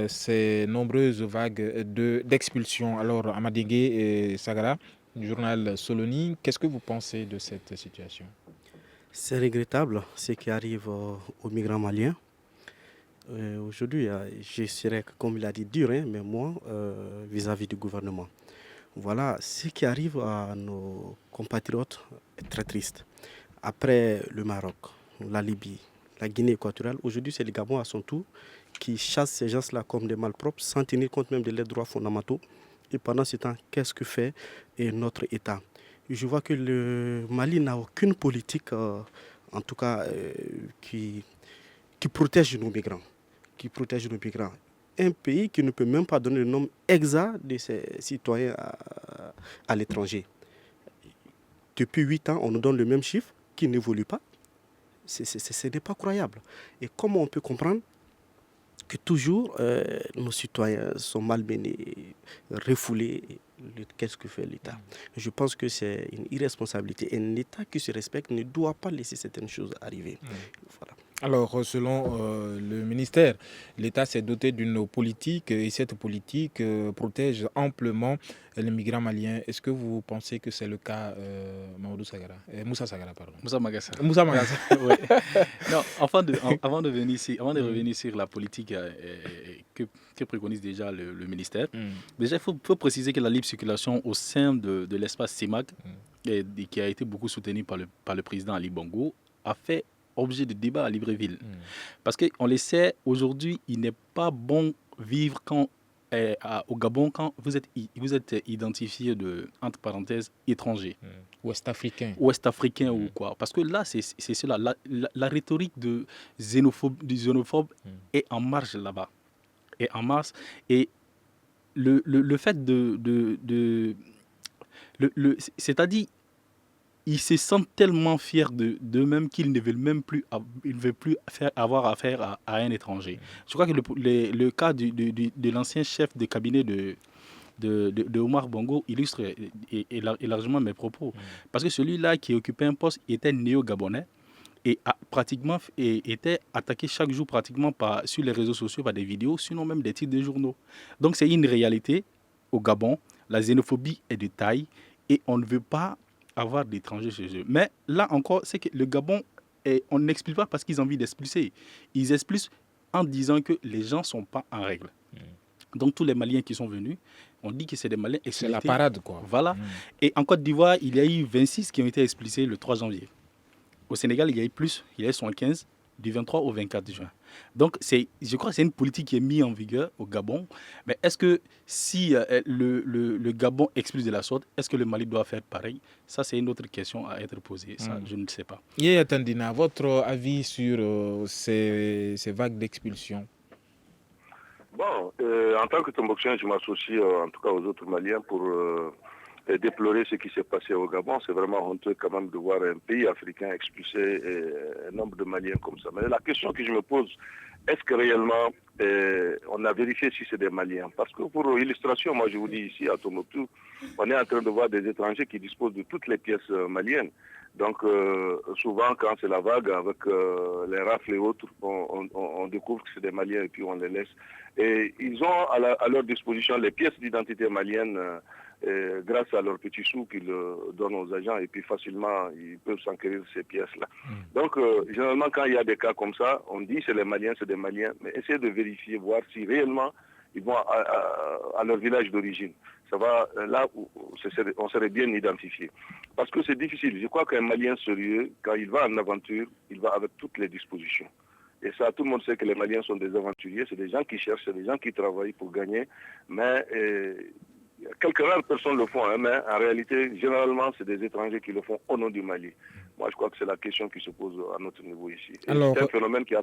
ces nombreuses vagues d'expulsion. Alors, Amadingue et Sagara, du journal Soloni, qu'est-ce que vous pensez de cette situation? C'est regrettable ce qui arrive aux migrants maliens. Aujourd'hui, je serais, comme il a dit, dur, mais moi, vis-à-vis du gouvernement. Voilà, ce qui arrive à nos compatriotes est très triste. Après le Maroc, la Libye, la Guinée équatoriale, aujourd'hui c'est le Gabon à son tour qui chasse ces gens-là comme des malpropres sans tenir compte même de leurs droits fondamentaux. Et pendant ce temps, qu'est-ce que fait notre État? Je vois que le Mali n'a aucune politique, en tout cas, qui protège nos migrants. Un pays qui ne peut même pas donner le nombre exact de ses citoyens à l'étranger. Depuis 8 ans, on nous donne le même chiffre qui n'évolue pas. Ce n'est pas croyable. Et comment on peut comprendre que toujours nos citoyens sont malmenés, refoulés? Qu'est-ce que fait l'État? Je pense que c'est une irresponsabilité. Un État qui se respecte ne doit pas laisser certaines choses arriver. Voilà. Alors, selon le ministère, l'État s'est doté d'une politique et cette politique protège amplement les migrants maliens. Est-ce que vous pensez que c'est le cas, Mamadou Sagara, Moussa Sagara, pardon. Moussa Magassa. Moussa Magassa. Ouais. Non, avant de revenir sur la politique que préconise déjà le ministère, déjà il faut préciser que la libre circulation au sein de l'espace CIMAC, qui a été beaucoup soutenu par le président Ali Bongo, a fait objet de débat à Libreville. Parce qu'on le sait, aujourd'hui, il n'est pas bon vivre au Gabon quand vous êtes identifié entre parenthèses, étranger. Ouest-africain. Ouest-africain ou quoi. Parce que là, c'est cela. La rhétorique du xénophobe est en marche là-bas. Est en marche. Et le fait c'est-à-dire, ils se sentent tellement fiers d'eux-mêmes qu'ils ne veulent plus avoir affaire à un étranger. Je crois que le cas de l'ancien chef de cabinet de Omar Bongo illustre largement mes propos. Parce que celui-là qui occupait un poste était néo-gabonais et était attaqué chaque jour pratiquement sur les réseaux sociaux par des vidéos, sinon même des titres de journaux. Donc c'est une réalité au Gabon. La xénophobie est de taille et on ne veut pas avoir d'étrangers chez eux. Mais là encore, c'est que le Gabon, on n'explique pas parce qu'ils ont envie d'expulser. Ils expulsent en disant que les gens ne sont pas en règle. Donc tous les Maliens qui sont venus, on dit que c'est des Maliens expulsés. C'est la parade, quoi. Voilà. Et en Côte d'Ivoire, il y a eu 26 qui ont été expulsés le 3 janvier. Au Sénégal, il y a eu plus, il y a eu 75 du 23 au 24 juin. Donc, je crois que c'est une politique qui est mise en vigueur au Gabon. Mais est-ce que si le Gabon expulse de la sorte, est-ce que le Mali doit faire pareil? Ça, c'est une autre question à être posée. Ça, je ne sais pas. Yaya Tandina, votre avis sur ces vagues d'expulsion? Bon, en tant que Tombouctien, je m'associe en tout cas aux autres Maliens pour déplorer ce qui s'est passé au Gabon. C'est vraiment honteux quand même de voir un pays africain expulser un nombre de Maliens comme ça. Mais la question que je me pose, est-ce que réellement on a vérifié si c'est des Maliens? Parce que pour illustration, moi je vous dis ici à Tombouctou, on est en train de voir des étrangers qui disposent de toutes les pièces maliennes. Donc souvent quand c'est la vague avec les rafles et autres, on découvre que c'est des Maliens et puis on les laisse. Et ils ont à leur disposition les pièces d'identité maliennes grâce à leurs petits sous qu'ils donnent aux agents et puis facilement ils peuvent s'enquérir de ces pièces-là. Donc généralement quand il y a des cas comme ça, on dit c'est les Maliens, c'est des Maliens, mais essayez de vérifier, voir si réellement ils vont à leur village d'origine. Ça va là où on serait bien identifié. Parce que c'est difficile. Je crois qu'un Malien sérieux, quand il va en aventure, il va avec toutes les dispositions. Et ça, tout le monde sait que les Maliens sont des aventuriers, c'est des gens qui cherchent, c'est des gens qui travaillent pour gagner. Mais quelques rares personnes le font, hein, mais en réalité, généralement, c'est des étrangers qui le font au nom du Mali. Moi, je crois que c'est la question qui se pose à notre niveau ici. C'est un phénomène qui a...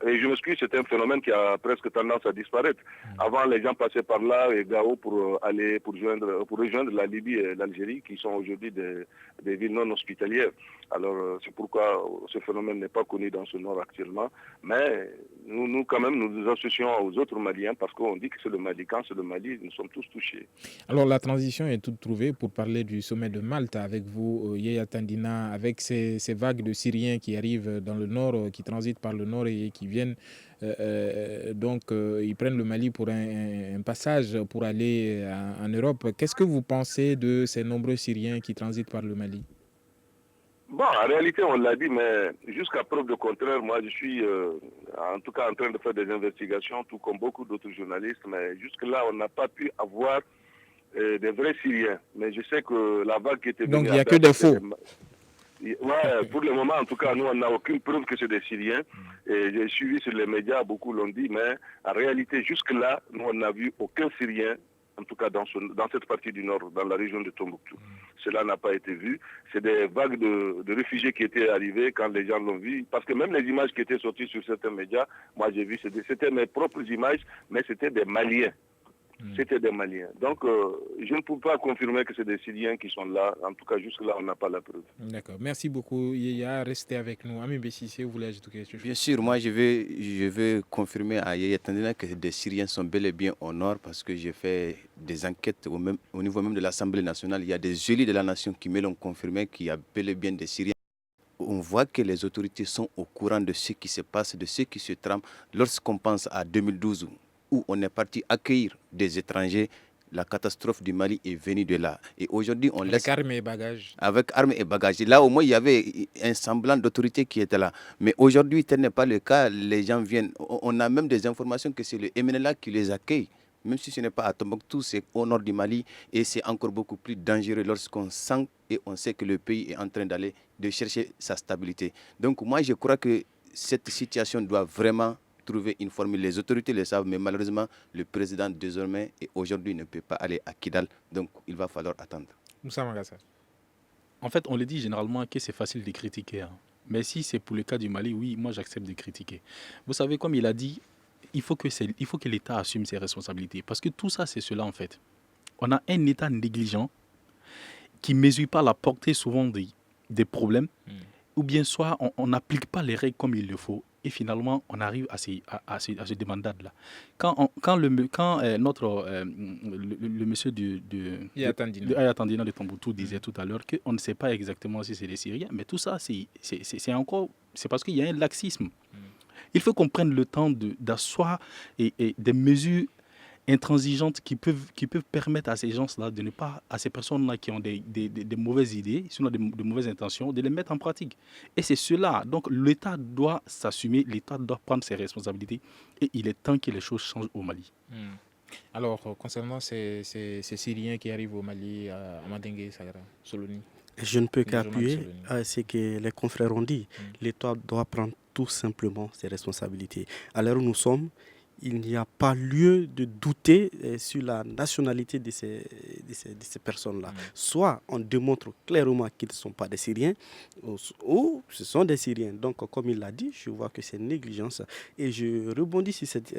Et je m'excuse, c'est un phénomène qui a presque tendance à disparaître. Avant, les gens passaient par là et Gao pour rejoindre la Libye et l'Algérie, qui sont aujourd'hui des villes non hospitalières. Alors, c'est pourquoi ce phénomène n'est pas connu dans ce nord actuellement. Mais nous quand même, nous associons aux autres Maliens parce qu'on dit que c'est le Mali. Quand c'est le Mali, nous sommes tous touchés. Alors, la transition est toute trouvée pour parler du sommet de Malte avec vous, Yaya Tandina, avec ces vagues de Syriens qui arrivent dans le nord, qui transitent par le nord et qui viennent, ils prennent le Mali pour un passage pour aller en Europe. Qu'est-ce que vous pensez de ces nombreux Syriens qui transitent par le Mali? Bon, en réalité, on l'a dit, mais jusqu'à preuve de contraire, moi, je suis en tout cas en train de faire des investigations, tout comme beaucoup d'autres journalistes, mais jusque-là, on n'a pas pu avoir des vrais Syriens. Mais je sais que la vague qui était venue... Donc, il n'y a que des faux. Ouais, pour le moment, en tout cas, nous, on n'a aucune preuve que c'est des Syriens. Et j'ai suivi sur les médias, beaucoup l'ont dit, mais en réalité, jusque-là, nous, on n'a vu aucun Syrien, en tout cas dans cette partie du nord, dans la région de Tombouctou. Cela n'a pas été vu. C'est des vagues de réfugiés qui étaient arrivés quand les gens l'ont vu. Parce que même les images qui étaient sorties sur certains médias, moi j'ai vu, c'était mes propres images, mais c'était des Maliens. C'était des Maliens. Donc, je ne peux pas confirmer que c'est des Syriens qui sont là. En tout cas, jusque-là, on n'a pas la preuve. D'accord. Merci beaucoup, Yaya. Restez avec nous. Ami Bessissé, vous voulez ajouter quelque chose? Bien sûr, moi, je vais confirmer à Yaya Tandina que des Syriens sont bel et bien au nord parce que j'ai fait des enquêtes au niveau même de l'Assemblée nationale. Il y a des élus de la nation qui me l'ont confirmé qu'il y a bel et bien des Syriens on voit que les autorités sont au courant de ce qui se passe, de ce qui se trame. Lorsqu'on pense à 2012, où on est parti accueillir des étrangers, la catastrophe du Mali est venue de là. Et aujourd'hui, on laisse... Avec armes et bagages. Avec armes et bagages. Là, au moins, il y avait un semblant d'autorité qui était là. Mais aujourd'hui, tel n'est pas le cas. Les gens viennent... On a même des informations que c'est le MNLA qui les accueille. Même si ce n'est pas à Tombouctou, c'est au nord du Mali. Et c'est encore beaucoup plus dangereux lorsqu'on sent et on sait que le pays est en train de chercher sa stabilité. Donc moi, je crois que cette situation doit vraiment trouver une formule. Les autorités le savent, mais malheureusement, le président désormais et aujourd'hui ne peut pas aller à Kidal. Donc il va falloir attendre. Moussa Magassa. En fait, on le dit généralement que c'est facile de critiquer. Hein. Mais si c'est pour le cas du Mali, oui, moi j'accepte de critiquer. Vous savez, comme il a dit, il faut que l'État assume ses responsabilités. Parce que tout ça, c'est cela en fait. On a un État négligent qui ne mesure pas la portée souvent des problèmes, ou bien soit on n'applique pas les règles comme il le faut. Et finalement, on arrive à ce demandade-là. Quand le monsieur de Ayatandina de Tombouctou disait tout à l'heure qu'on ne sait pas exactement si c'est les Syriens, mais tout ça, c'est parce qu'il y a un laxisme. Il faut qu'on prenne le temps d'asseoir et des mesures intransigeantes qui peuvent permettre à ces gens-là, à ces personnes-là qui ont des mauvaises idées, sinon de mauvaises intentions, de les mettre en pratique. Et c'est cela. Donc l'État doit s'assumer, l'État doit prendre ses responsabilités et il est temps que les choses changent au Mali. Alors, concernant ces Syriens qui arrivent au Mali, à Madengue, Sagara, Soloni. Je ne peux qu'appuyer à ce que les confrères ont dit. L'État doit prendre tout simplement ses responsabilités. À l'heure où nous sommes, il n'y a pas lieu de douter sur la nationalité de ces personnes-là. Soit on démontre clairement qu'ils ne sont pas des Syriens, ou ce sont des Syriens. Donc, comme il l'a dit, je vois que c'est négligence. Et je rebondis sur cette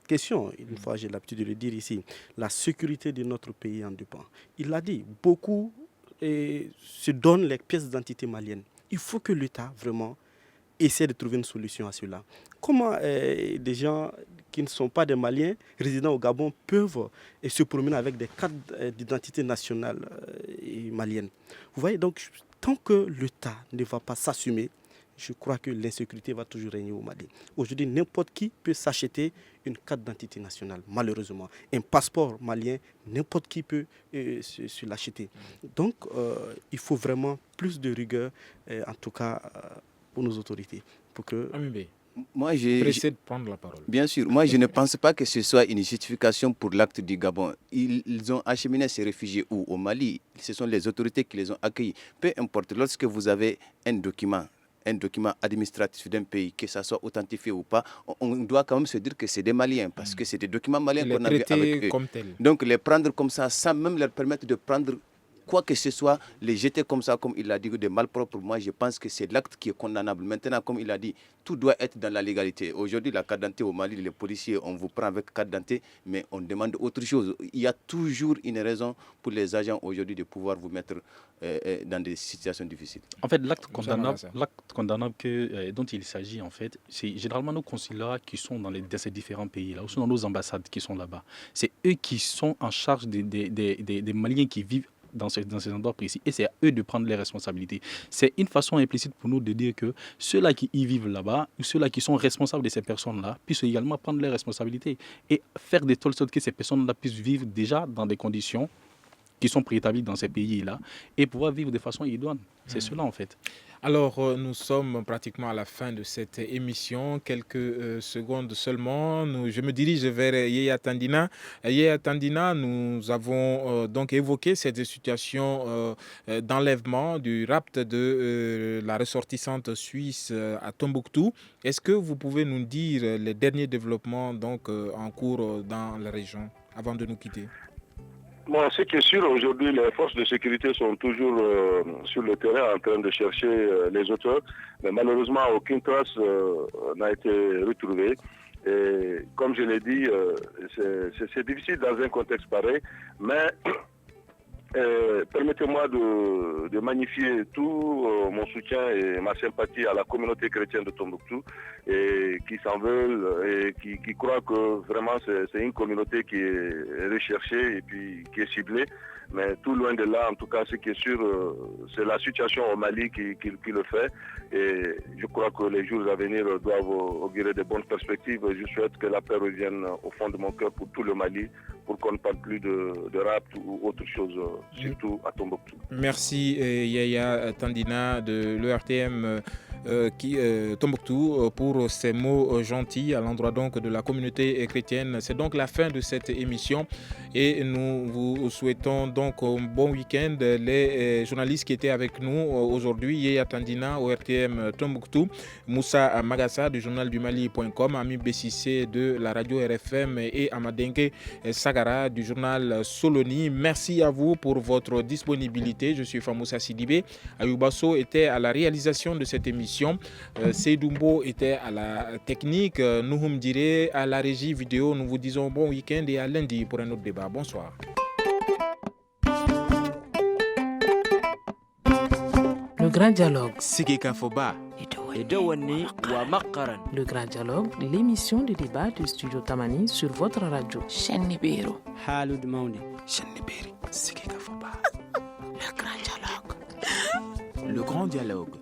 question. Une fois, j'ai l'habitude de le dire ici. La sécurité de notre pays en dépend. Il l'a dit, beaucoup se donnent les pièces d'identité maliennes. Il faut que l'État, vraiment, essaie de trouver une solution à cela. Comment des gens qui ne sont pas des Maliens, résidant au Gabon, peuvent se promener avec des cartes d'identité nationale malienne? Vous voyez, donc, tant que l'État ne va pas s'assumer, je crois que l'insécurité va toujours régner au Mali. Aujourd'hui, n'importe qui peut s'acheter une carte d'identité nationale, malheureusement. Un passeport malien, n'importe qui peut se l'acheter. Donc, il faut vraiment plus de rigueur, en tout cas, pour nos autorités. Pour que... Moi, pressé de prendre la parole. Bien sûr, moi je ne pense pas que ce soit une justification pour l'acte du Gabon. Ils ont acheminé ces réfugiés où? Au Mali. Ce sont les autorités qui les ont accueillis. Peu importe, lorsque vous avez un document administratif d'un pays, que ça soit authentifié ou pas, on doit quand même se dire que c'est des Maliens, parce que c'est des documents maliens qu'on a avec eux. Comme tel. Donc les prendre comme ça, sans même leur permettre de prendre quoi que ce soit, les jeter comme ça, comme il l'a dit, de malpropre, moi je pense que c'est l'acte qui est condamnable. Maintenant, comme il a dit, tout doit être dans la légalité. Aujourd'hui, la carte d'identité au Mali, les policiers, on vous prend avec carte d'identité, mais on demande autre chose. Il y a toujours une raison pour les agents aujourd'hui de pouvoir vous mettre dans des situations difficiles. En fait, l'acte condamnable dont il s'agit, en fait, c'est généralement nos consulats qui sont dans ces différents pays-là, ou sont dans nos ambassades qui sont là-bas. C'est eux qui sont en charge des Maliens qui vivent dans ces endroits précis, et c'est à eux de prendre les responsabilités. C'est une façon implicite pour nous de dire que ceux-là qui y vivent là-bas, ou ceux-là qui sont responsables de ces personnes-là, puissent également prendre les responsabilités et faire de telle sorte que ces personnes-là puissent vivre déjà dans des conditions qui sont préétablies dans ces pays-là et pouvoir vivre de façon idoine. C'est cela en fait. Alors, nous sommes pratiquement à la fin de cette émission. Quelques secondes seulement. Je me dirige vers Yaya Tandina. Yaya Tandina, nous avons donc évoqué cette situation d'enlèvement, du rapt de la ressortissante suisse à Tombouctou. Est-ce que vous pouvez nous dire les derniers développements donc, en cours dans la région avant de nous quitter? Bon, ce qui est sûr, aujourd'hui, les forces de sécurité sont toujours sur le terrain en train de chercher les auteurs, mais malheureusement, aucune trace n'a été retrouvée. Et comme je l'ai dit, c'est difficile dans un contexte pareil, mais Permettez-moi de magnifier tout mon soutien et ma sympathie à la communauté chrétienne de Tombouctou et qui s'en veulent et qui croient que vraiment c'est une communauté qui est recherchée et puis qui est ciblée. Mais tout loin de là, en tout cas, ce qui est sûr, c'est la situation au Mali qui le fait. Et je crois que les jours à venir doivent augurer de bonnes perspectives. Je souhaite que la paix revienne au fond de mon cœur pour tout le Mali, pour qu'on ne parle plus de rap ou autre chose, surtout à Tombouctou. Merci Yaya Tandina de l'ERTM Tombouctou pour ces mots gentils à l'endroit donc de la communauté chrétienne. C'est donc la fin de cette émission et nous vous souhaitons donc un bon week-end. Les journalistes qui étaient avec nous aujourd'hui, Yaya Tandina au RTM Tombouctou, Moussa Magassa du journal du Mali.com, Ami Bessissé de la radio RFM et Amadengue Sagara du journal Soloni. Merci à vous pour votre disponibilité. Je suis Famoussa Sidibé. Ayoubasso était à la réalisation de cette émission. Seydumbo était à la technique. Nouhoum Diré à la régie vidéo. Nous vous disons bon week-end et à lundi pour un autre débat. Bonsoir. Le grand dialogue. Sigeka Foba. Le grand dialogue, l'émission de débat du studio Tamani sur votre radio. Shenibero. Halud Mauni. Sheniberi. Sigeka Foba. Le grand dialogue. Le grand dialogue.